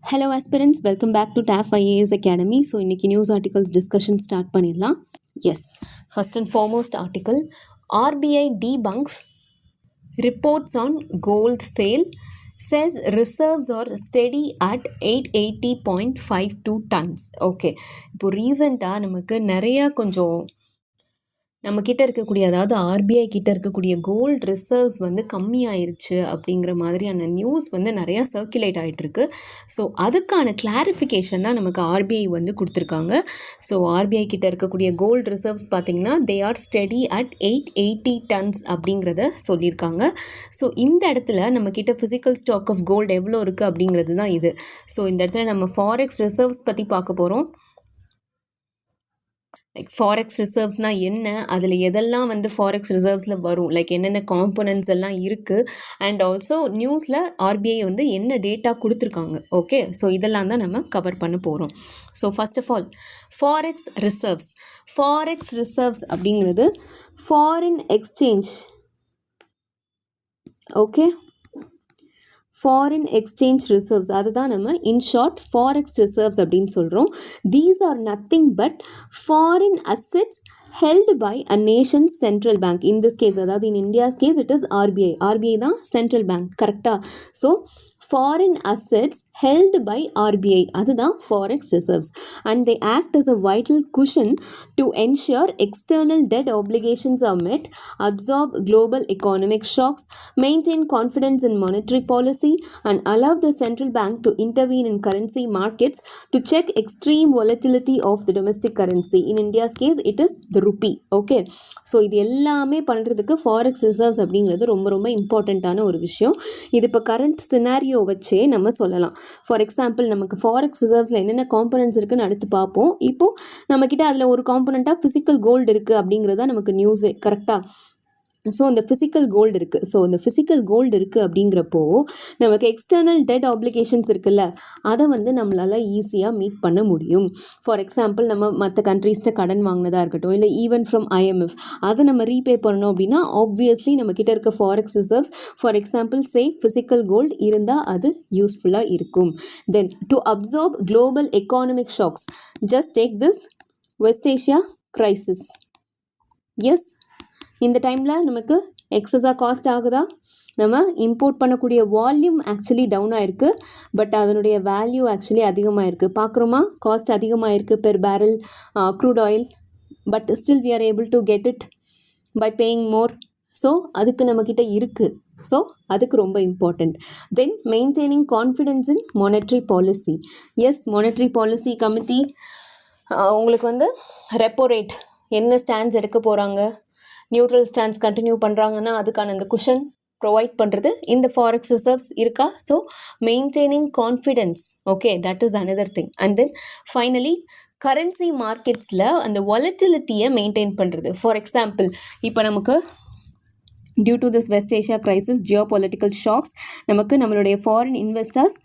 Hello aspirants, welcome back to TAF IAS Academy. So இன்னைக்கு news articles discussion start பண்ணிடலாம். Yes, first and foremost article, RBI debunks reports on gold sale, says reserves are steady at 880.52 tons. Okay, இப்போ ரீசெண்டாக நமக்கு நிறையா கொஞ்சம் நம்ம கிட்ட இருக்கக்கூடிய, அதாவது ஆர்பிஐ கிட்ட இருக்கக்கூடிய கோல்டு ரிசர்வ்ஸ் வந்து கம்மியாயிருச்சு அப்படிங்கிற மாதிரியான நியூஸ் வந்து நிறையா சர்க்குலேட் ஆகிட்டுருக்கு. ஸோ அதுக்கான கிளாரிஃபிகேஷன் தான் நமக்கு ஆர்பிஐ வந்து கொடுத்துருக்காங்க. ஸோ ஆர்பிஐ கிட்ட இருக்கக்கூடிய கோல்டு ரிசர்வ்ஸ் பார்த்திங்கன்னா they are steady at 880 tons அப்படிங்கிறத சொல்லியிருக்காங்க. ஸோ இந்த இடத்துல நம்ம கிட்ட ஃபிசிக்கல் ஸ்டாக் ஆஃப் கோல்டு எவ்வளோ இருக்குது அப்படிங்கிறது தான் இது. ஸோ இந்த இடத்துல நம்ம ஃபாரெக்ஸ் ரிசர்வ்ஸ் பற்றி பார்க்க போகிறோம். லைக் ஃபாரெக்ஸ் ரிசர்வ்ஸ்னால் என்ன, அதில் எதெல்லாம் வந்து ஃபாரெக்ஸ் ரிசர்வ்ஸில் வரும், லைக் என்னென்ன காம்போனன்ட்ஸ் எல்லாம் இருக்குது, அண்ட் ஆல்சோ நியூஸில் ஆர்பிஐ வந்து என்ன டேட்டா கொடுத்துருக்காங்க. ஓகே, ஸோ இதெல்லாம் தான் நம்ம கவர் பண்ண போகிறோம். So first of all forex reserves அப்படிங்கிறது foreign exchange. Okay, foreign exchange reserves, அதுதான் நம்ம இன் ஷார்ட் ஃபாரெக்ஸ் ரிசர்வ்ஸ் அப்படின்னு சொல்கிறோம். These are nothing but foreign assets held by a nation's central bank. In this case, அதாவது in India's case, it is RBI தான் central bank, கரெக்டாக? So foreign assets held by RBI, அதுதான் forex reserves, and they act as a vital cushion to ensure external debt obligations are met, absorb global economic shocks, maintain confidence in monetary policy, and allow the central bank to intervene in currency markets to check extreme volatility of the domestic currency. In India's case, it is the rupee. Okay, so இது எல்லாமே பண்ணுறதுக்கு forex reserves அப்படிங்கிறது ரொம்ப ரொம்ப இம்பார்ட்டண்ட்டான ஒரு விஷயம். இது இப்போ கரண்ட் சினாரியோ வச்சே நம்ம சொல்லலாம். ஃபார் எக்ஸாம்பிள், நமக்கு ஃபாரெக்ஸ் ரிசர்வ்ஸில் என்னென்ன காம்பனன்ட்ஸ் இருக்குன்னு அடுத்து பார்ப்போம். இப்போது நம்மக்கிட்ட அதில் ஒரு காம்பனண்ட்டாக ஃபிசிக்கல் கோல்டு இருக்குது அப்படிங்கிறதா நமக்கு நியூஸே, கரெக்டாக? ஸோ இந்த ஃபிசிக்கல் கோல்டு இருக்குது. ஸோ இந்த ஃபிசிக்கல் கோல்டு இருக்குது அப்படிங்கிறப்போ நமக்கு எக்ஸ்டர்னல் டெட் ஆப்ளிகேஷன்ஸ் இருக்குல்ல, அதை வந்து நம்மளால் ஈஸியாக மீட் பண்ண முடியும். ஃபார் எக்ஸாம்பிள், நம்ம மற்ற கண்ட்ரீஸ்கிட்ட கடன் வாங்கினதாக இருக்கட்டும், இல்லை ஈவன் ஃப்ரம் IMF, அதை நம்ம ரீபே பண்ணணும் அப்படின்னா ஆப்வியஸ்லி நம்மக்கிட்ட இருக்க forex reserves, for example physical gold இருந்தால் அது யூஸ்ஃபுல்லாக இருக்கும். Then to absorb global economic shocks, just take this West Asia crisis. Yes, இந்த டைமில் நமக்கு எக்ஸஸாக காஸ்ட் ஆகுதா? நம்ம இம்போர்ட் பண்ணக்கூடிய வால்யூம் ஆக்சுவலி டவுன் ஆகிருக்கு, பட் அதனுடைய வேல்யூ ஆக்சுவலி அதிகமாக இருக்குது. பார்க்குறோமா, காஸ்ட் அதிகமாக இருக்குது per barrel crude oil, but still we are able to get it by paying more. So அதுக்கு நம்மக்கிட்ட இருக்குது. ஸோ அதுக்கு ரொம்ப important. Then maintaining confidence in monetary policy. Yes, monetary policy committee உங்களுக்கு வந்து ரெப்போ ரேட் என்ன ஸ்டாண்ட்ஸ் எடுக்க போகிறாங்க, நியூட்ரல் ஸ்டாண்ட்ஸ் கண்டினியூ பண்ணுறாங்கன்னா அதுக்கான அந்த குஷன் ப்ரொவைட் பண்ணுறது இந்த ஃபாரெக்ஸ் ரிசர்வ்ஸ் இருக்கா? So maintaining confidence, okay, that is another thing. And then finally currency மார்க்கெட்ஸில் அந்த வாலட்டிலிட்டியை மெயின்டைன் பண்ணுறது. ஃபார் எக்ஸாம்பிள், இப்போ நமக்கு due to this West Asia crisis, geopolitical shocks, நமக்கு நம்மளுடைய ஃபாரின் இன்வெஸ்டர்ஸ்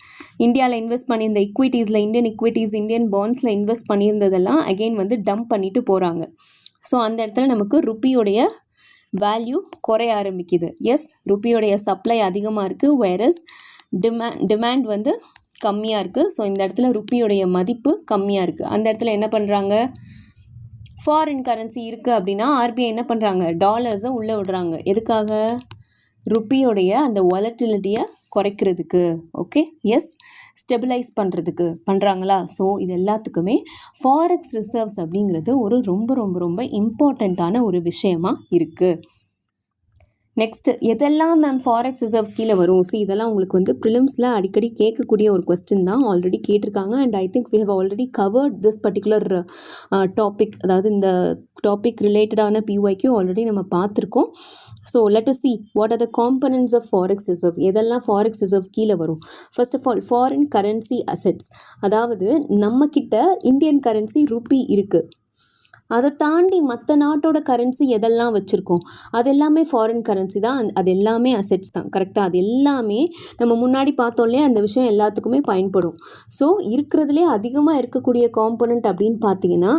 இந்தியாவில் இன்வெஸ்ட் பண்ணியிருந்த இக்விட்டிஸில், இந்தியன் இக்விட்டிஸ், இந்தியன் பாண்ட்ஸில் இன்வெஸ்ட் பண்ணியிருந்ததெல்லாம் அகெயின் வந்து டம்ப் பண்ணிட்டு போகிறாங்க. ஸோ அந்த இடத்துல நமக்கு ருப்பியோடைய வேல்யூ குறைய ஆரம்பிக்குது. எஸ், ருப்பியோடைய சப்ளை அதிகமாக இருக்குது, வேரஸ் டிமாண்ட் வந்து கம்மியாக இருக்குது. ஸோ இந்த இடத்துல ருப்பியோடைய மதிப்பு கம்மியாக இருக்குது. அந்த இடத்துல என்ன பண்ணுறாங்க, ஃபாரின் கரன்சி இருக்குது அப்படின்னா ஆர்பிஐ என்ன பண்ணுறாங்க, டாலர்ஸை உள்ளே விடுறாங்க. எதுக்காக? ருப்பியோடைய அந்த வாலட்டிலிட்டியை குறைக்கிறதுக்கு. ஓகே, எஸ், ஸ்டெபிலைஸ் பண்ணுறதுக்கு பண்ணுறாங்களா? ஸோ இது எல்லாத்துக்குமே ஃபாரெக்ஸ் ரிசர்வ்ஸ் அப்படிங்கிறது ஒரு ரொம்ப ரொம்ப ரொம்ப இம்பார்ட்டண்ட்டான ஒரு விஷயமா இருக்குது. நெக்ஸ்ட்டு, எதெல்லாம் மேம் ஃபாரெக்ஸ் ரிசர்வ்ஸ் கீழே வரும்? சி, இதெல்லாம் உங்களுக்கு வந்து ப்ரிலிம்ஸில் அடிக்கடி கேட்கக்கூடிய ஒரு கொஸ்டின் தான், ஆல்ரெடி கேட்டிருக்காங்க. And I think we have already covered this particular topic, அதாவது இந்த டாபிக் ரிலேட்டடான PYQ ஆல்ரெடி நம்ம பார்த்துருக்கோம். So let us see what are the components of forex reserves. எதெல்லாம் ஃபாரெக்ஸ் ரிசர்வ்ஸ் கீழே வரும்? First of all foreign currency assets, அதாவது நம்மக்கிட்ட இந்தியன் கரன்சி ருப்பி இருக்குது, அதை தாண்டி மற்ற நாட்டோட கரன்சி எதெல்லாம் வச்சுருக்கோம் அது எல்லாமே ஃபாரின் கரன்சி தான், அது எல்லாமே அசெட்ஸ் தான், கரெக்டாக? அது எல்லாமே நம்ம முன்னாடி பார்த்தோம்லே அந்த விஷயம் எல்லாத்துக்குமே பயன்படும். ஸோ இருக்கிறதுலே அதிகமாக இருக்கக்கூடிய காம்போனண்ட் அப்படின்னு பார்த்தீங்கன்னா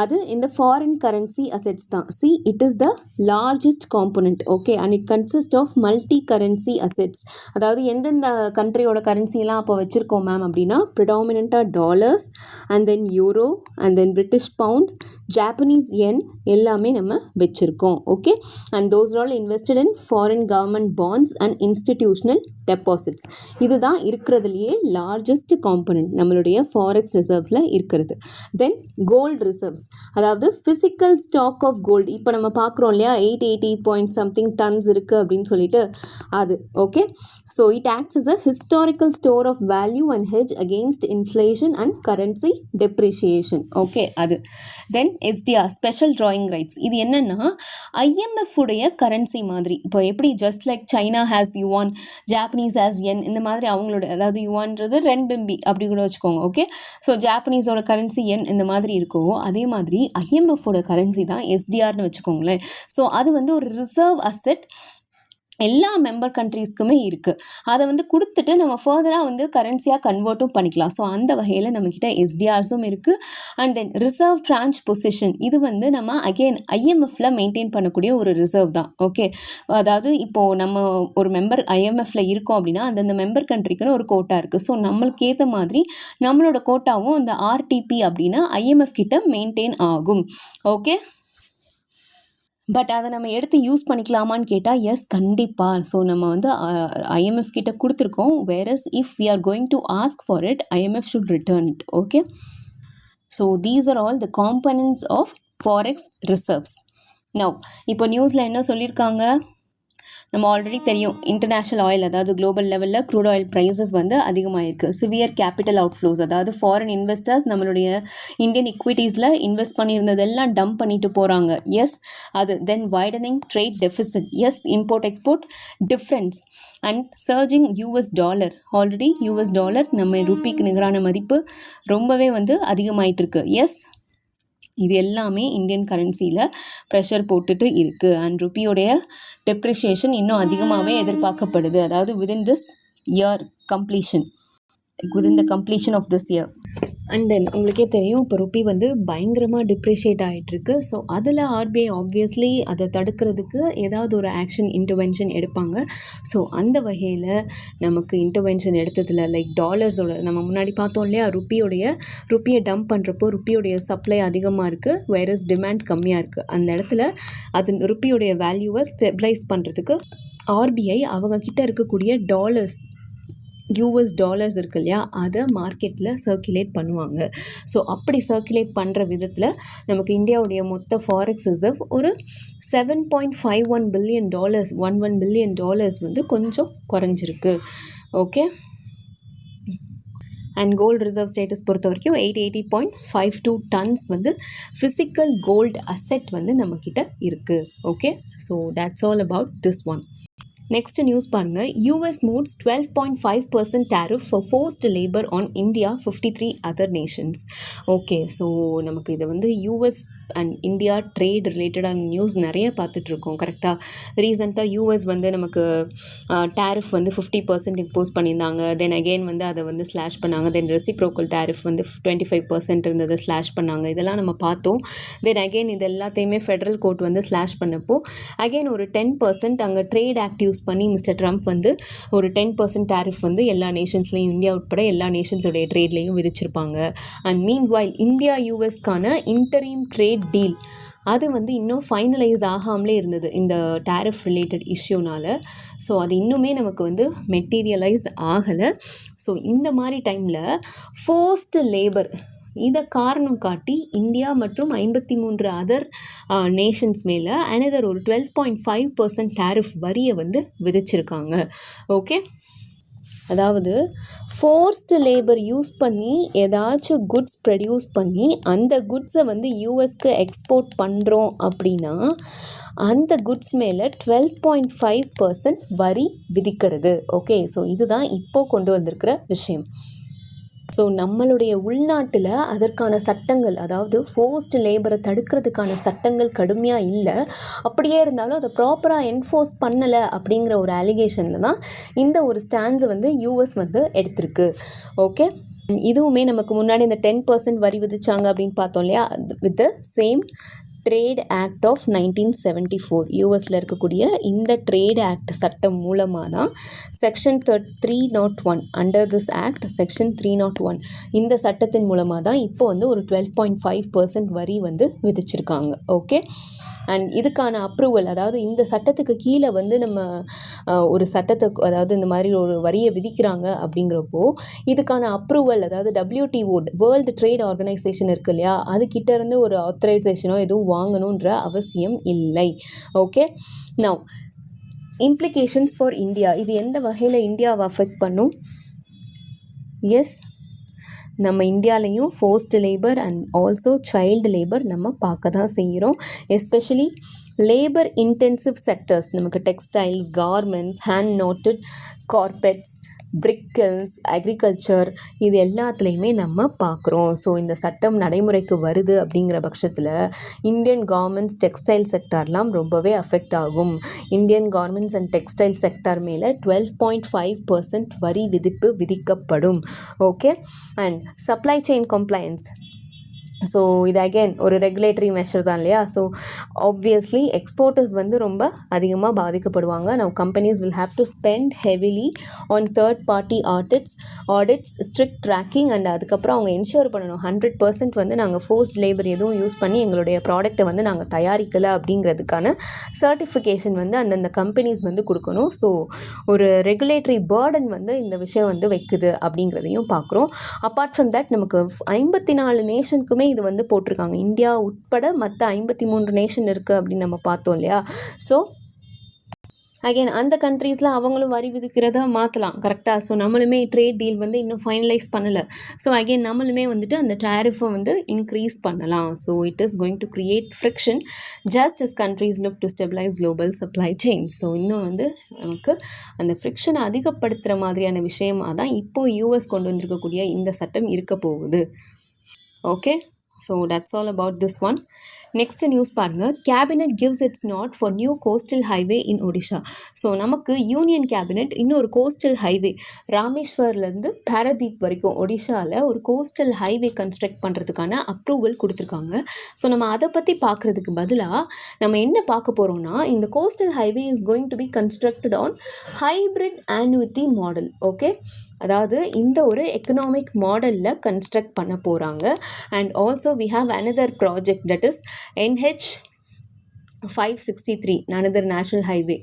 அது இந்த ஃபாரின் கரன்சி அசெட்ஸ் தான். See it is the largest component. Okay, and it consist of multi currency assets. அதாவது எந்தெந்த கண்ட்ரியோட கரன்சிலாம் அப்போ வச்சுருக்கோம் மேம் அப்படின்னா, ப்ரிடாமினண்ட்டாக dollars and then euro and then British pound, Japanese yen எல்லாமே நம்ம வச்சுருக்கோம். Okay, and those all invested in foreign government bonds and institutional deposits. இதுதான் இருக்கிறதுலையே லார்ஜஸ்ட் காம்போனன்ட் நம்மளுடைய ஃபாரெக்ஸ் ரிசர்வ்ஸில் இருக்கிறது. தென் கோல்டு ரிசர்வ்ஸ், அதாவது ஃபிசிக்கல் ஸ்டாக் ஆஃப் கோல்டு. இப்போ நம்ம பார்க்குறோம் இல்லையா, 880 டன்ஸ் இருக்குது அப்படின்னு சொல்லிட்டு, அது okay. So it acts as a historical store of value and hedge against inflation and currency depreciation. Okay, அது. Then SDR, special drawing rights. இது என்னென்னா IMF உடைய கரன்சி மாதிரி. இப்போ எப்படி just like China has yuan, Japanese has yen, இந்த மாதிரி அவங்களோட, அதாவது யுவான்றது ரென்பெம்பி அப்படி கூட வச்சுக்கோங்க. ஓகே, ஸோ ஜாப்பனீஸோட கரன்சி yen இந்த மாதிரி இருக்கோ, அதே மாதிரி IMFோட கரன்சி தான் SDRனு வச்சுக்கோங்களேன். ஸோ அது வந்து ஒரு ரிசர்வ் அசெட், எல்லா மெம்பர் கண்ட்ரீஸ்க்குமே இருக்குது. அதை வந்து கொடுத்துட்டு நம்ம ஃபர்தராக வந்து கரன்சியாக கன்வெர்ட்டும் பண்ணிக்கலாம். ஸோ அந்த வகையில் நம்மக்கிட்ட SDRஸும் இருக்குது. அண்ட் தென் ரிசர்வ் ட்ரான்ச் பொசிஷன், இது வந்து நம்ம அகெயின் IMFல மெயின்டைன் பண்ணக்கூடிய ஒரு ரிசர்வ் தான். ஓகே, அதாவது இப்போது நம்ம ஒரு மெம்பர் IMFல இருக்கோம் அப்படின்னா அந்தந்த மெம்பர் கண்ட்ரிக்குன்னு ஒரு கோட்டா இருக்குது. ஸோ நம்மளுக்கு ஏற்ற மாதிரி நம்மளோட கோட்டாவும் இந்த RTP அப்படின்னா IMF கிட்ட மெயின்டைன் ஆகும். ஓகே, பட் அதை நம்ம எடுத்து யூஸ் பண்ணிக்கலாமான்னு கேட்டால் எஸ், கண்டிப்பாக. ஸோ நம்ம வந்து IMF கிட்ட கொடுத்துருக்கோம். Whereas if we are going to ask for it, IMF should return it. Okay, so these are all the components of forex reserves. Now இப்போ நியூஸில் என்ன சொல்லியிருக்காங்க, நம்ம ஆல்ரெடி தெரியும், இன்டர்நேஷ்னல் ஆயில், அதாவது குளோபல் லெவலில் க்ரூட் ஆயில் ப்ரைஸஸ் வந்து அதிகமாகிருக்கு. சிவியர் கேபிட்டல் அவுட்ஃப்ளோஸ், அதாவது ஃபாரின் இன்வெஸ்டர்ஸ் நம்மளுடைய இந்தியன் இக்விட்டிஸில் இன்வெஸ்ட் பண்ணியிருந்ததெல்லாம் டம்ப் பண்ணிட்டு போகிறாங்க. எஸ், அது. Then widening trade deficit, yes, import export difference and surging US dollar. Already US dollar நம்ம ருப்பிக்கு நிகரான மதிப்பு ரொம்பவே வந்து அதிகமாயிட்டு இருக்கு. எஸ், இது எல்லாமே இந்தியன் கரன்சியில் ப்ரெஷர் போட்டுட்டு இருக்குது. அண்ட் ருப்பியோடைய டெப்ரிஷியேஷன் இன்னும் அதிகமாகவே எதிர்பார்க்கப்படுது. அதாவது within this year completion, within the completion of this year. And then உங்களுக்கே தெரியும், இப்போ ருப்பி வந்து பயங்கரமாக டிப்ரிஷியேட் ஆகிட்டுருக்கு. ஸோ அதில் RBI ஆப்வியஸ்லி அதை தடுக்கிறதுக்கு ஏதாவது ஒரு ஆக்ஷன், இன்டர்வென்ஷன் எடுப்பாங்க. ஸோ அந்த வகையில் நமக்கு இன்டர்வென்ஷன் எடுத்ததில் லைக் டாலர்ஸோட, நம்ம முன்னாடி பார்த்தோம் இல்லையா, ருப்பியை டம்ப் பண்ணுறப்போ ருப்பியோடைய சப்ளை அதிகமாக இருக்குது, வைரஸ் டிமாண்ட் கம்மியாக இருக்குது. அந்த இடத்துல அது ருப்பியோடைய வேல்யூவை ஸ்டெபிளைஸ் பண்ணுறதுக்கு RBI அவங்கக்கிட்ட இருக்கக்கூடிய டாலர்ஸ், US டாலர்ஸ் இருக்கு இல்லையா, அதை மார்க்கெட்டில் சர்க்குலேட் பண்ணுவாங்க. ஸோ அப்படி சர்க்குலேட் பண்ணுற விதத்தில் நமக்கு இந்தியாவுடைய மொத்த ஃபாரெக்ஸ் ரிசர்வ் ஒரு $7.51 பில்லியன், $11 பில்லியன் வந்து கொஞ்சம் குறைஞ்சிருக்கு. Okay, and gold reserve status பொறுத்த வரைக்கும் 880.52 டன்ஸ் வந்து ஃபிசிக்கல் கோல்டு அசெட் வந்து நம்மக்கிட்ட இருக்குது. Okay, so that's all about this one. Next news பாருங்கள். US moves 12.5% tariff for forced labor on India, 53 other nations. Okay, so நமக்கு இதை வந்து US அண்ட் இந்தியா ட்ரேட் ரிலேட்டடான நியூஸ் நிறைய பார்த்துட்ருக்கோம். கரெக்டாக ரீசெண்டாக US வந்து நமக்கு டேரிஃப் வந்து 50% இம்போஸ் பண்ணியிருந்தாங்க. தென் அகெயின் வந்து அதை வந்து ஸ்லாஷ் பண்ணாங்க. தென் ரெசிப்ரோக்கல் டேரிஃப் வந்து 25% இருந்ததை ஸ்லாஷ் பண்ணாங்க. இதெல்லாம் நம்ம பார்த்தோம். தென் அகெயின் இது எல்லாத்தையுமே ஃபெடரல் கோர்ட் வந்து ஸ்லாஷ் பண்ணப்போ அகெயின் ஒரு 10% அங்கே ட்ரேட் ஆக்ட் யூஸ் பண்ணி மிஸ்டர் ட்ரம்ப் வந்து ஒரு 10% டேரிஃப் வந்து எல்லா நேஷன்ஸ்லையும், இந்தியா உட்பட எல்லா நேஷன்ஸோடைய ட்ரேட்லேயும் விதிச்சிருப்பாங்க. அண்ட் மீன் வைல் இந்தியா USக்கான இன்டரீம் ட்ரேட் டீல் அது வந்து இன்னும் ஃபைனலைஸ் ஆகாமலே இருந்தது இந்த டேரிஃப் ரிலேட்டட் இஷ்யூனால். ஸோ அது இன்னுமே நமக்கு வந்து மெட்டீரியலைஸ் ஆகலை. ஸோ இந்த மாதிரி டைமில் ஃபோர்ஸ்டு லேபர் இதை காரணம் காட்டி இந்தியா மற்றும் 53 அதர் நேஷன்ஸ் மேலே அனதர் ஒரு 12.5% டேரிஃப் வரியை வந்து விதிச்சிருக்காங்க. ஓகே, அதாவது ஃபோர்ஸ்டு லேபர் யூஸ் பண்ணி ஏதாச்சும் குட்ஸ் ப்ரொடியூஸ் பண்ணி அந்த குட்ஸை வந்து யூஎஸ்க்கு எக்ஸ்போர்ட் பண்ணுறோம் அப்படின்னா அந்த குட்ஸ் மேலே 12.5% வரி விதிக்கிறது. ஓகே, ஸோ இதுதான் இப்போது கொண்டு வந்திருக்கிற விஷயம். ஸோ நம்மளுடைய உள்நாட்டில் அதற்கான சட்டங்கள், அதாவது ஃபோர்ஸ்டு லேபரை தடுக்கிறதுக்கான சட்டங்கள் கடுமையாக இல்லை. அப்படியே இருந்தாலும் அதை ப்ராப்பராக என்ஃபோர்ஸ் பண்ணலை அப்படிங்கிற ஒரு அலிகேஷனில் தான் இந்த ஒரு ஸ்டாண்ட்ஸை வந்து US வந்து எடுத்திருக்கு. ஓகே, இதுவுமே நமக்கு முன்னாடி இந்த 10% வரி விதிச்சாங்க அப்படின்னு பார்த்தோம் இல்லையா, with the same trade act of 1974 யூஎஸில் இருக்கக்கூடிய இந்த ட்ரேட் ஆக்ட் சட்டம் மூலமாக தான் section 301 under this act section 301 இந்த சட்டத்தின் மூலமாக தான் இப்போ வந்து ஒரு 12.5% வரி வந்து விதிச்சிருக்காங்க. ஓகே, அண்ட் இதுக்கான அப்ரூவல், அதாவது இந்த சட்டத்துக்கு கீழே வந்து நம்ம ஒரு சட்டத்தை, அதாவது இந்த மாதிரி ஒரு வரியை விதிக்கிறாங்க அப்படிங்கிறப்போ இதுக்கான அப்ரூவல், அதாவது WTO வேர்ல்டு ட்ரேட் ஆர்கனைசேஷன் இருக்கு இல்லையா, அதுக்கிட்ட இருந்து ஒரு ஆத்தரைசேஷனோ எதுவும் வாங்கணுன்ற அவசியம் இல்லை. Okay, now implications for India. இது எந்த வகையில் இந்தியாவை அஃபெக்ட் பண்ணும்? எஸ், நம்ம இந்தியாலையும் forced labour and also child labour நம்ம பார்க்க தான் செய்கிறோம். எஸ்பெஷலி லேபர் இன்டென்சிவ் செக்டர்ஸ், நமக்கு textiles, garments, hand knotted carpets, brick kilns, agriculture, இது எல்லாத்துலேயுமே நம்ம பார்க்குறோம். ஸோ இந்த சட்டம் நடைமுறைக்கு வருது அப்படிங்கிற பட்சத்தில் இந்தியன் கார்மெண்ட்ஸ் டெக்ஸ்டைல் செக்டார்லாம் ரொம்பவே அஃபெக்ட் ஆகும். Indian garments and textile sector மேலே 12.5% வரி விதிப்பு விதிக்கப்படும். Okay, and supply chain compliance. So இது அகெயின் ஒரு ரெகுலேட்டரி மெஷர் தான் இல்லையா. ஸோ ஆப்வியஸ்லி எக்ஸ்போர்ட்டர்ஸ் வந்து ரொம்ப அதிகமாக பாதிக்கப்படுவாங்க. Now companies will have to spend heavily on third party audits, strict tracking, and அதுக்கப்புறம் அவங்க என்ஷூர் பண்ணணும் 100% வந்து நாங்கள் ஃபோர்ஸ்ட் லேபர் எதுவும் யூஸ் பண்ணி எங்களுடைய ப்ராடக்ட்டை வந்து நாங்கள் தயாரிக்கலை அப்படிங்கிறதுக்கான சர்டிஃபிகேஷன் வந்து அந்தந்த கம்பெனிஸ் வந்து கொடுக்கணும். ஸோ ஒரு ரெகுலேட்டரி பேர்டன் வந்து இந்த விஷயம் வந்து வைக்குது அப்படிங்கிறதையும் பார்க்குறோம். அப்பார்ட் ஃப்ரம் தட் நமக்கு 54 நேஷனுக்குமே இது வந்து போட்டிருக்காங்க. இந்தியா உட்பட மற்ற 53 நேஷன் இருக்குது அப்படின்னு நம்ம பார்த்தோம் இல்லையா. ஸோ அகெயின் அந்த கண்ட்ரீஸில் அவங்களும் வரி விதிக்கிறத மாற்றலாம் கரெக்டாக. ஸோ நம்மளுமே ட்ரேட் டீல் வந்து இன்னும் ஃபைனலைஸ் பண்ணலை. ஸோ அகெயின் நம்மளுமே வந்துட்டு அந்த டேரிஃபை வந்து இன்க்ரீஸ் பண்ணலாம். So it is going to create friction just as countries look to stabilize global supply chains. So இன்னும் வந்து நமக்கு அந்த ஃப்ரிக்ஷனை அதிகப்படுத்துகிற மாதிரியான விஷயமாக தான் இப்போது யூஎஸ் கொண்டு வந்திருக்கக்கூடிய இந்த சட்டம் இருக்க போகுது. Okay, so that's all about this one. Next news பாருங்கள். Cabinet gives its nod for new coastal highway in Odisha. So நமக்கு யூனியன் கேபினெட் இன்னொரு கோஸ்டல் ஹைவே ராமேஸ்வர்லேருந்து பாரதீப் வரைக்கும் ஒடிஷாவில் ஒரு கோஸ்டல் ஹைவே கன்ஸ்ட்ரக்ட் பண்ணுறதுக்கான அப்ரூவல் கொடுத்துருக்காங்க. ஸோ நம்ம அதை பற்றி பார்க்குறதுக்கு பதிலாக நம்ம என்ன பார்க்க போகிறோம்னா, இந்த coastal highway is going to be constructed on hybrid annuity model. Okay, அதாவது இந்த ஒரு எக்கனாமிக் மாடலில் கன்ஸ்ட்ரக்ட் பண்ண போகிறாங்க. And also we have another project that is NH 563 another national highway.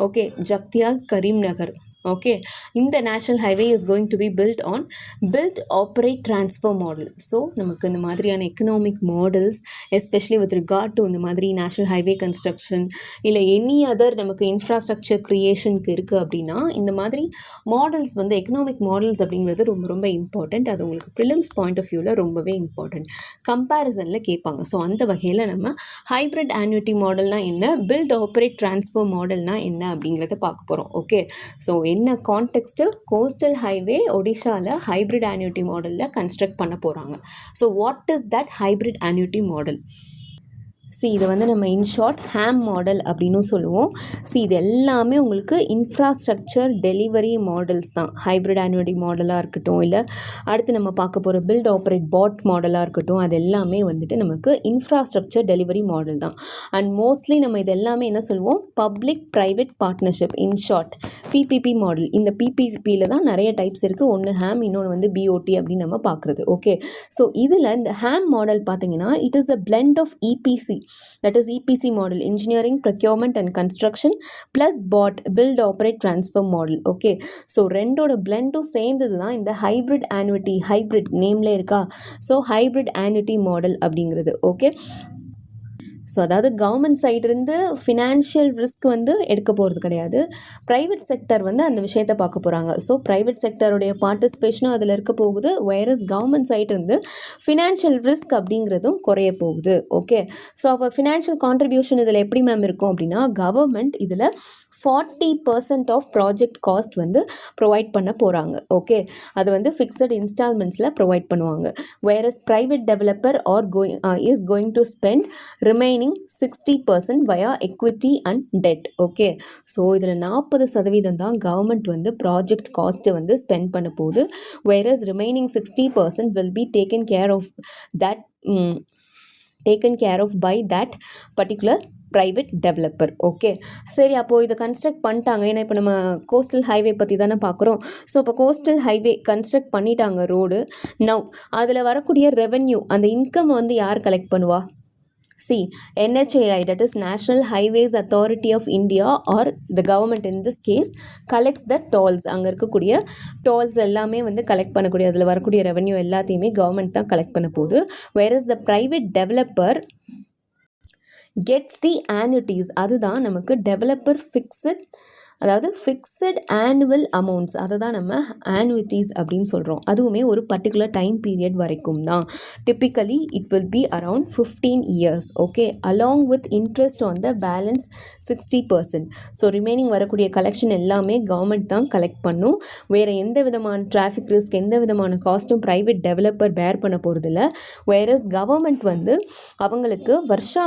Okay, Jagtial Karimnagar. Okay, இந்த national highway is going to be build operate transfer model. So நமக்கு இந்த மாதிரியான economic models especially with regard to இந்த மாதிரி national highway construction இல்லை any other நமக்கு infrastructure க்ரியேஷனுக்கு இருக்குது அப்படின்னா இந்த மாதிரி மாடல்ஸ் வந்து எக்கனாமிக் மாடல்ஸ் அப்படிங்கிறது ரொம்ப ரொம்ப இம்பார்ட்டண்ட். அது உங்களுக்கு ப்ரிலிம்ஸ் பாயிண்ட் ஆஃப் வியூவில் ரொம்பவே இம்பார்ட்டண்ட். கம்பேரிசனில் கேட்பாங்க. ஸோ அந்த வகையில் நம்ம ஹைப்ரிட் ஆன்னுவிட்டி மாடல்னால் என்ன, பில்ட் ஆப்ரேட் ட்ரான்ஸ்ஃபர் மாடல்னால் என்ன அப்படிங்கிறத பார்க்க போகிறோம். ஓகே, ஸோ என்ன கான்டெக்ஸ்ட்டு, கோஸ்டல் ஹைவே ஒடிஷாவில் ஹைப்ரிட் ஆன்னுவிட்டி மாடலில் கன்ஸ்ட்ரக்ட் பண்ண போகிறாங்க. So what is that hybrid annuity model? இதை வந்து நம்ம இன்ஷார்ட் ஹேம் மாடல் அப்படின்னு சொல்லுவோம். இது எல்லாமே உங்களுக்கு இன்ஃப்ராஸ்ட்ரக்சர் டெலிவரி மாடல்ஸ் தான். ஹைப்ரிட் ஆன்னுவிட்டி மாடலாக இருக்கட்டும், இல்லை அடுத்து நம்ம பார்க்க போகிற பில்ட் ஆப்ரேட் பாட் மாடலாக இருக்கட்டும், அது எல்லாமே வந்துட்டு நமக்கு இன்ஃப்ராஸ்ட்ரக்சர் டெலிவரி மாடல் தான். அண்ட் மோஸ்ட்லி நம்ம இது எல்லாமே என்ன சொல்லுவோம், public private partnership, InShot PPP model. இந்த PPPயில் தான் நிறைய டைப்ஸ் இருக்குது. ஒன்று ஹேம், இன்னொன்று வந்து BOT அப்படின்னு நம்ம பார்க்குறது. ஓகே, ஸோ இதில் இந்த ஹேம் மாடல் பார்த்தீங்கன்னா it is a blend of EPC, that is EPC model, engineering, procurement and construction plus BOT, build operate transfer model. Okay, so ரெண்டோட பிளெண்டும் சேர்ந்தது தான் இந்த ஹைப்ரிட் ஆன்னுவிட்டி. ஹைப்ரிட் நேம்ல இருக்கா, ஸோ ஹைப்ரிட் ஆன்னுவிட்டி மாடல் அப்படிங்கிறது. ஓகே, ஸோ அதாவது government சைட்லேருந்து financial risk வந்து எடுக்க போகிறது கிடையாது. ப்ரைவேட் செக்டர் வந்து அந்த விஷயத்தை பார்க்க போகிறாங்க. ஸோ ப்ரைவேட் செக்டருடைய பார்ட்டிசிபேஷனும் அதில் இருக்க போகுது, வைரஸ் கவர்மெண்ட் சைட்லேருந்து ஃபினான்ஷியல் ரிஸ்க் அப்படிங்கிறதும் குறைய போகுது. ஓகே, ஸோ அப்போ ஃபினான்ஷியல் கான்ட்ரிபியூஷன் இதில் எப்படி மேம் இருக்கும் அப்படின்னா, கவர்மெண்ட் இதில் 40% ஆஃப் ப்ராஜெக்ட் காஸ்ட் வந்து ப்ரொவைட் பண்ண போகிறாங்க. ஓகே, அது வந்து ஃபிக்ஸட் இன்ஸ்டால்மெண்ட்ஸில் ப்ரொவைட் பண்ணுவாங்க. Whereas private developer is going to spend remaining 60% via equity and debt. Okay, so இதில் 40% தான் கவர்மெண்ட் வந்து ப்ராஜெக்ட் காஸ்ட்டை வந்து ஸ்பெண்ட் பண்ண போகுது. Whereas remaining 60% will be taken care of by that particular private developer. Okay, சரி, அப்போது இதை கன்ஸ்ட்ரக்ட் பண்ணிட்டாங்க. ஏன்னா இப்போ நம்ம கோஸ்டல் ஹைவே பற்றி தானே பார்க்குறோம். ஸோ இப்போ கோஸ்டல் ஹைவே கன்ஸ்ட்ரக்ட் பண்ணிட்டாங்க ரோடு. நவ் அதில் வரக்கூடிய ரெவென்யூ, அந்த இன்கம் வந்து யார் கலெக்ட் பண்ணுவா? See, NHAI, that is National Highways Authority of India, or the government in this case, collects the tolls. அங்கே இருக்கக்கூடிய டோல்ஸ் எல்லாமே வந்து கலெக்ட் பண்ணக்கூடிய, அதில் வரக்கூடிய ரெவென்யூ எல்லாத்தையுமே கவர்மெண்ட் தான் கலெக்ட் பண்ண போகுது. Whereas the private developer gets the annuities. அதுதான் நமக்கு டெவலப்பர் ஃபிக்ஸட் ஆனுவல் அமௌண்ட்ஸ், அதை தான் நம்ம ஆனுவிட்டிஸ் அப்படின்னு சொல்கிறோம். அதுவுமே ஒரு பர்டிகுலர் டைம் பீரியட் வரைக்கும் தான். Typically it will B around 15 years. Okay, along with interest on the balance 60%. So remaining வரக்கூடிய கலெக்ஷன் எல்லாமே கவர்மெண்ட் தான் கலெக்ட் பண்ணும். வேறு எந்த விதமான டிராஃபிக் ரிஸ்க், எந்த விதமான காஸ்ட்டும் ப்ரைவேட் டெவலப்பர் பேர் பண்ண போகிறதில்ல. வேரஸ் கவர்மெண்ட் வந்து அவங்களுக்கு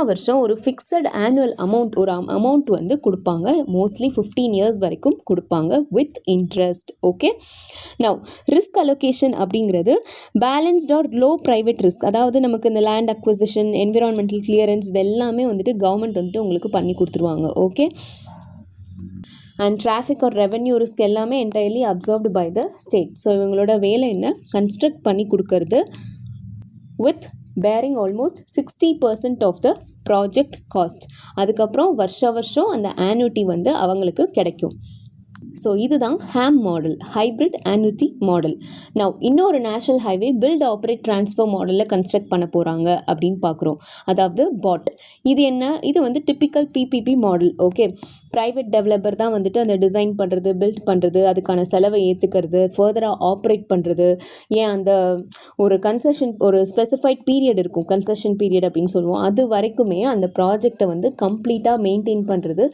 வருஷம் ஒரு ஃபிக்ஸட் ஆனுவல் அமௌண்ட், ஒரு அமௌண்ட் வந்து கொடுப்பாங்க. மோஸ்ட்லி 15 years வரைக்கும் கொடுப்பாங்க with interest. Okay, now risk allocation அப்படிங்கிறது balanced or low private risk. அதாவது நமக்கு இந்த லேண்ட் அக்விசிஷன், என்விரான்மெண்டல் கிளியரன்ஸ், இது எல்லாமே வந்துட்டு கவர்மெண்ட் வந்துட்டு உங்களுக்கு பண்ணி கொடுத்துருவாங்க. Okay, and traffic or revenue risk எல்லாமே entirely absorbed by the state. So இவங்களோட வேலை என்ன? கன்ஸ்ட்ரக்ட் பண்ணி கொடுக்கறது with bearing almost 60% of the project cost. அதுக்கப்புறம் வருஷம் அந்த ஆனுவிட்டி வந்து அவங்களுக்கு கிடைக்கும். ஸோ இதுதான் HAM model, hybrid annuity model. Now இன்னொரு national highway build operate transfer மாடலில் கன்ஸ்ட்ரக்ட் பண்ண போகிறாங்க அப்படின்னு பார்க்குறோம். அதாவது பாட். இது என்ன? இது வந்து typical PPP model. Okay, private developer தான் வந்துட்டு அந்த டிசைன் பண்ணுறது, பில்ட் பண்ணுறது, அதுக்கான செலவை ஏற்றுக்கிறது, ஃபர்தராக ஆப்ரேட் பண்ணுறது. ஏன் அந்த ஒரு கன்செஷன், ஒரு ஸ்பெசிஃபைட் பீரியட் இருக்கும், கன்செஷன் பீரியட் அப்படின்னு சொல்லுவோம், அது வரைக்குமே அந்த ப்ராஜெக்டை வந்து கம்ப்ளீட்டாக மெயின்டைன் பண்ணுறது,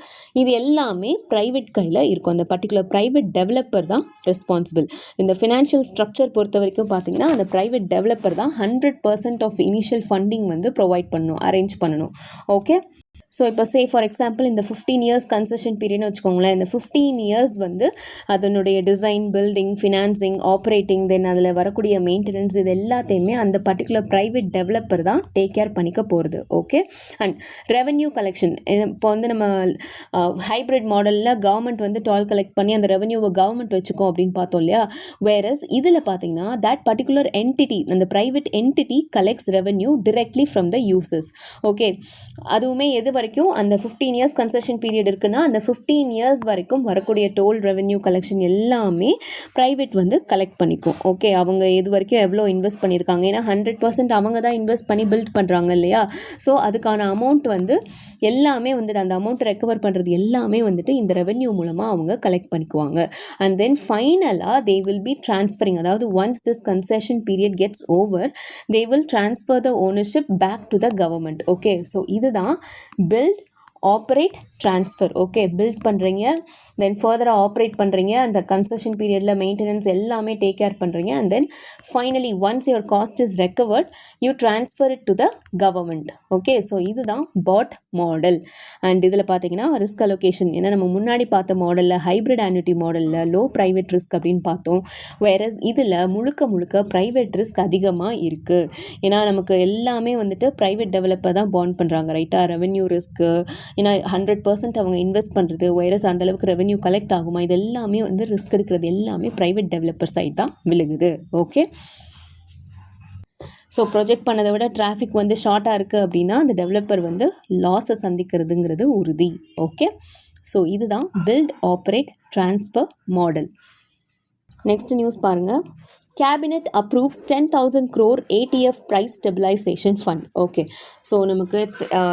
இது எல்லாமே ப்ரைவேட் கையில் இருக்கும். அந்த பர்டிகுலர் ப்ரைவேட் டெவலப்பர் தான் ரெஸ்பான்சிபிள். இந்த ஃபினான்ஷியல் ஸ்ட்ரக்சர் பொறுத்த வரைக்கும் பார்த்தீங்கன்னா அந்த ப்ரைவேட் டெவலப்பர் தான் 100% ஆஃப் இனிஷியல் ஃபண்டிங் வந்து ப்ரொவைட் பண்ணணும், அரேஞ்ச் பண்ணணும். ஓகே, ஸோ இப்போ ஃபார் எக்ஸாம்பிள் இந்த 15 years கன்செஷன் பீரியட்னு வச்சுக்கோங்களேன். இந்த 15 years வந்து அதனுடைய டிசைன், பில்டிங், ஃபினான்சிங், ஆப்ரேட்டிங், தென் அதில் வரக்கூடிய மெயின்டெனன்ஸ், இது எல்லாத்தையுமே அந்த பர்டிகுலர் ப்ரைவேட் டெவலப்பர் தான் டேக் கேர் பண்ணிக்க போகிறது. Okay, and revenue collection. இப்போ வந்து நம்ம ஹைப்ரிட் மாடலில் கவர்மெண்ட் வந்து டால் கலெக்ட் பண்ணி அந்த ரெவென்யூவை கவர்மெண்ட் வச்சுக்கோம் அப்படின்னு பார்த்தோம் இல்லையா. வேரஸ் இதில் பார்த்தீங்கன்னா தட் பர்டிகுலர் என்டிட்டி, அந்த private entity collects revenue directly from the users. Okay, அதுவுமே எது வரைக்கும்? அந்த 15 years கன்செஷன் பீரியட் இருக்குன்னா அந்த 15 years வரைக்கும் வரக்கூடிய டோல் ரெவென்யூ கலெக்ஷன் எல்லாமே ப்ரைவேட் வந்து கலெக்ட் பண்ணிக்கும். ஓகே, அவங்க எது வரைக்கும் எவ்வளோ இன்வெஸ்ட் பண்ணியிருக்காங்க, ஏன்னா 100% அவங்க தான் இன்வெஸ்ட் பண்ணி பில்ட் பண்ணுறாங்க இல்லையா. ஸோ அதுக்கான அமௌண்ட் வந்து எல்லாமே வந்துட்டு, அந்த அமௌண்ட் ரெக்கவர் பண்ணுறது எல்லாமே வந்துட்டு இந்த ரெவென்யூ மூலமாக அவங்க கலெக்ட் பண்ணிக்குவாங்க. அண்ட் தென் ஃபைனலாக தே வில் பி ட்ரான்ஸ்ஃபரிங், அதாவது once this concession period gets over they will transfer the ownership back to the government. Okay, so இதுதான் build operate transfer. Okay, build பண்ணுறீங்க, தென் ஃபர்தராக operate பண்ணுறீங்க, அந்த concession பீரியடில் maintenance எல்லாமே take care பண்ணுறீங்க, and then finally once your cost is recovered you transfer it to the government. Okay, so இதுதான் பாட் model. And இதில் பார்த்தீங்கன்னா ரிஸ்க் அலோகேஷன், ஏன்னா நம்ம முன்னாடி பார்த்த மாடலில் ஹைப்ரிட் ஆனுவிட்டி மாடலில் லோ ப்ரைவேட் ரிஸ்க் அப்படின்னு பார்த்தோம். வேரஸ் இதில் முழுக்க ப்ரைவேட் ரிஸ்க் அதிகமாக இருக்குது. ஏன்னா நமக்கு எல்லாமே வந்துட்டு ப்ரைவேட் டெவலப்பர் தான் பாண்ட் பண்ணுறாங்க, ரைட்டாக. ரெவென்யூ ரிஸ்க்கு, ஏன்னா 100% அவங்க இன்வெஸ்ட் பண்ணுறது, வைரஸ் அந்தளவுக்கு ரெவென்யூ கலெக்ட் ஆகுமா, இது எல்லாமே வந்து ரிஸ்க் எடுக்கிறது எல்லாமே ப்ரைவேட் டெவலப்பர் சைட் தான் விழுகுது. ஓகே, ஸோ ப்ரொஜெக்ட் பண்ணதை விட டிராஃபிக் வந்து ஷார்ட்டாக இருக்குது அப்படின்னா அந்த டெவலப்பர் வந்து லாஸை சந்திக்கிறதுங்கிறது உறுதி. ஓகே, ஸோ இதுதான் build operate transfer model. Next news பாருங்கள். Cabinet approves 10,000 crore ATF price stabilisation fund. Okay, so நமக்கு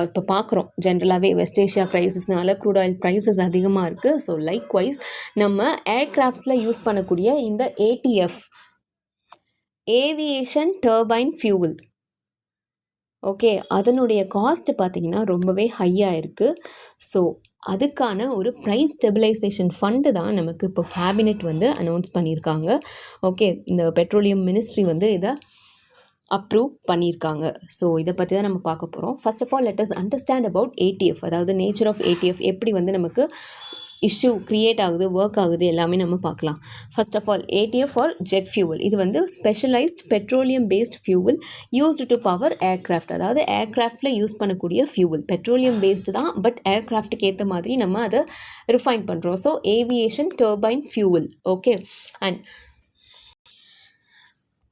இப்போ பார்க்குறோம் ஜென்ரலாகவே வெஸ்ட் ஏஷியா க்ரைசிஸ்னால க்ரூட் ஆயில் ப்ரைஸஸ் அதிகமாக இருக்குது. ஸோ லைக்வைஸ் நம்ம ஏர்க்ராஃப்ட்ஸில் யூஸ் பண்ணக்கூடிய இந்த ATF, aviation turbine fuel, okay, அதனுடைய காஸ்ட் பார்த்திங்கன்னா ரொம்பவே ஹையாக இருக்குது. ஸோ அதுக்கான ஒரு ப்ரைஸ் ஸ்டெபிலைசேஷன் ஃபண்டு தான் நமக்கு இப்போ கேபினெட் வந்து அனௌன்ஸ் பண்ணியிருக்காங்க. ஓகே, இந்த பெட்ரோலியம் மினிஸ்ட்ரி வந்து இதை அப்ரூவ் பண்ணியிருக்காங்க. ஸோ இதை பற்றி தான் நம்ம பார்க்க போகிறோம். First of all let us understand about ATF, அதாவது நேச்சர் ஆஃப் ஏடிஎஃப், எப்படி வந்து நமக்கு இஷ்யூ க்ரியேட் ஆகுது, ஒர்க் ஆகுது, எல்லாமே நம்ம பார்க்கலாம். First of all ATF or jet fuel, இது வந்து specialised petroleum based fuel used to power aircraft, அதாவது ஏர்க்ராஃப்டில் யூஸ் பண்ணக்கூடிய ஃபியூவல் பெட்ரோலியம் பேஸ்டு தான், பட் ஏர்க்ராஃப்ட்டுக்கு ஏற்ற மாதிரி நம்ம அதை ரிஃபைன் பண்ணுறோம். So aviation turbine fuel. Okay, and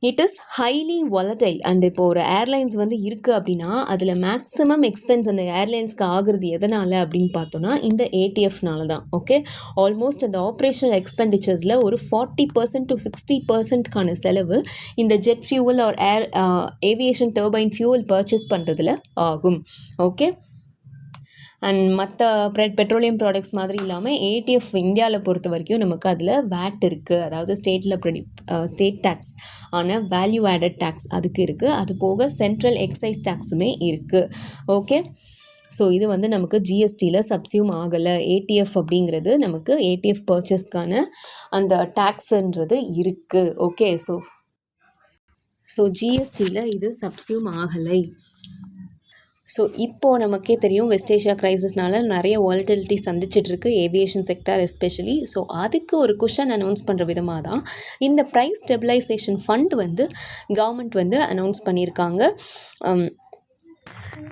it is highly volatile. And இப்போ ஒரு ஏர்லைன்ஸ் வந்து இருக்குது அப்படின்னா அதில் மேக்ஸிமம் எக்ஸ்பென்ஸ் அந்த ஏர்லைன்ஸ்க்கு ஆகுறது எதனால் அப்படின்னு பார்த்தோன்னா இந்த ஏடிஎஃப்னால தான். ஓகே, ஆல்மோஸ்ட் அந்த ஆப்ரேஷனல் எக்ஸ்பெண்டிச்சர்ஸில் ஒரு 40% to 60% செலவு இந்த jet fuel or aviation turbine fuel purchase பண்ணுறதுல ஆகும். ஓகே, அண்ட் மற்ற பெட்ரோலியம் ப்ராடக்ட்ஸ் மாதிரி இல்லாமல் ஏடிஎஃப் இந்தியாவில் பொறுத்த வரைக்கும் நமக்கு அதில் வேட் இருக்குது, அதாவது ஸ்டேட் டேக்ஸ் ஆன வேல்யூ ஆடட் டேக்ஸ் அதுக்கு இருக்குது. அது போக சென்ட்ரல் எக்ஸைஸ் டேக்ஸுமே இருக்குது. ஓகே, ஸோ இது வந்து நமக்கு ஜிஎஸ்டியில் சப்சியூம் ஆகலை. ஏடிஎஃப் அப்படிங்கிறது நமக்கு ஏடிஎஃப் பர்ச்சேஸ்க்கான அந்த டேக்ஸுன்றது இருக்குது. ஓகே, ஸோ ஜிஎஸ்டியில் இது சப்சியூம் ஆகலை. ஸோ இப்போது நமக்கே தெரியும் வெஸ்ட் ஏஷியா க்ரைசிஸ்னால நிறைய வாலட்டிலிட்டி சந்திச்சிட்ருக்கு ஏவியேஷன் செக்டார் எஸ்பெஷலி. ஸோ அதுக்கு ஒரு குஷன் அனௌன்ஸ் பண்ணுற விதமாக தான் இந்த ப்ரைஸ் ஸ்டெபிலைசேஷன் ஃபண்ட் வந்து கவர்மெண்ட் வந்து அனௌன்ஸ் பண்ணியிருக்காங்க.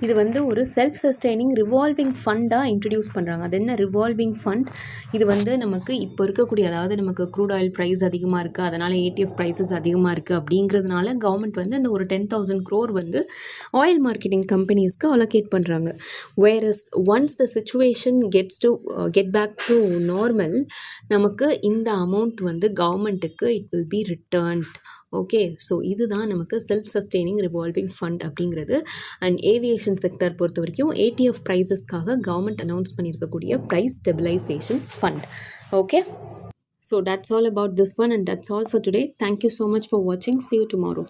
இது வந்து ஒரு செல்ஃப் சஸ்டைனிங் ரிவால்விங் ஃபண்டாக இன்ட்ரடியூஸ் பண்ணுறாங்க. அது என்ன ரிவால்விங் ஃபண்ட்? இது வந்து நமக்கு இப்போ இருக்கக்கூடிய, அதாவது நமக்கு க்ரூட் ஆயில் ப்ரைஸ் அதிகமாக இருக்குது, அதனால் ஏடிஎஃப் ப்ரைஸஸ் அதிகமாக இருக்குது அப்படிங்கிறதுனால கவர்மெண்ட் வந்து அந்த ஒரு 10,000 crore வந்து ஆயில் மார்க்கெட்டிங் கம்பெனிஸ்க்கு அலோகேட் பண்ணுறாங்க. Whereas once the situation get back to normal, நமக்கு இந்த அமௌண்ட் வந்து கவர்மெண்ட்டுக்கு it will be returned. Okay, so இதுதான் நமக்கு செல்ஃப் சஸ்டெய்னிங் ரிவால்விங் ஃபண்ட் அப்படிங்கிறது. அண்ட் ஏவியேஷன் செக்டர் பொறுத்த வரைக்கும் ஏடிஎஃப் ப்ரைஸஸ்க்காக கவர்மெண்ட் அனௌன்ஸ் பண்ணியிருக்கக்கூடிய price stabilisation fund. Okay, so that's all about this one and that's all for today. Thank you so much for வாட்சிங். See you tomorrow.